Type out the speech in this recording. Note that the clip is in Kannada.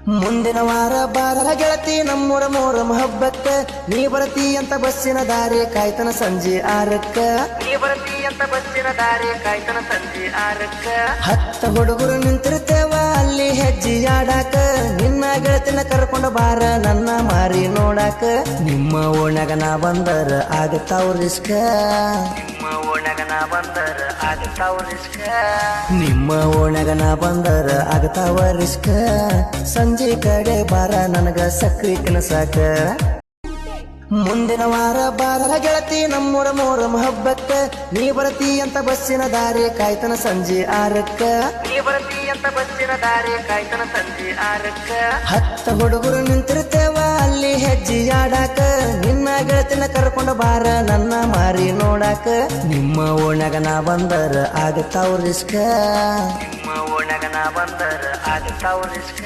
ಮುಂದಿನ ವಾರ ಬಾರಲ ಗೆಳತಿ ನಮ್ಮೂರ ಮೋರಂ ಹಬ್ಬಕ್ಕ ನೀ ಬರತಿ ಅಂತ ಬಸ್ಸಿನ ದಾರಿ ಕಾಯ್ತನ ಸಂಜೆ 6ಕ್ಕ ನೀ ಬರತಿ ಅಂತ ಬಸ್ಸಿನ ದಾರಿ ಕಾಯ್ತನ ಸಂಜೆ 6ಕ್ಕ 10 ಹುಡುಗರು ನಿಂತಿರ್ತೇವ ಅಲ್ಲಿ ಹೆಜ್ಜೆ ಆಡಾಕ ನಿನ್ನ ಗೆಳತಿನ ಕರ್ಕೊಂಡು ಬಾರ ನನ್ನ ಮಾರಿ ನೋಡಾಕ ನಿಮ್ಮ ಓಣ್ಯಾಗ ನಾ ಬಂದರ ಆಗತಾವ್ ರಿಸ್ಕ ನಿಮ್ಮ ಓಣ್ಯಾಗ ನಾ ಬಂದರ ಆಗತಾವ್ ರಿಸ್ಕ ನಿಮ್ಮ ಓಣ್ಯಾಗ ನಾ ಬಂದರ ಆಗತಾವ ರಿಸ್ಕ ಸಂಜೆ ಕಡೆ ಬಾರ ನನಗ ಸಕ್ರಿ ಕನಸಾಕ ಮುಂದಿನ ವಾರ ಬಾರಲ ಗೆಳತಿ ನಮ್ಮೂರ ಮೋರಂ ಹಬ್ಬಕ್ಕ ನೀ ಬರತಿ ಅಂತ ಬಸ್ಸಿನ ದಾರಿ ಕಾಯ್ತನ ಸಂಜೆ 6ಕ್ಕ ನೀ ಬರತಿ ಅಂತ ಬಸ್ಸಿನ ದಾರಿ ಕಾಯ್ತನ ಸಂಜೆ 6ಕ್ಕ 10 ಹುಡುಗರು ನಿಂತಿರ್ತೇವ ಅಲ್ಲಿ ಹೆಜ್ಜೆ ಆಡಾಕ ನಿನ್ನ ಗೆಳತಿನ ಕರ್ಕೊಂಡು ಬಾರ ನನ್ನ ಮಾರಿ ನೋಡಾಕ ನಿಮ್ಮ ಓಣ್ಯಾಗ ನಾ ಬಂದರ ಆಗತಾವ್ ರಿಸ್ಕ ನಿಮ್ಮ ಓಣ್ಯಾಗ ನಾ ಬಂದರ ಆಗತಾವ್ ರಿಸ್ಕ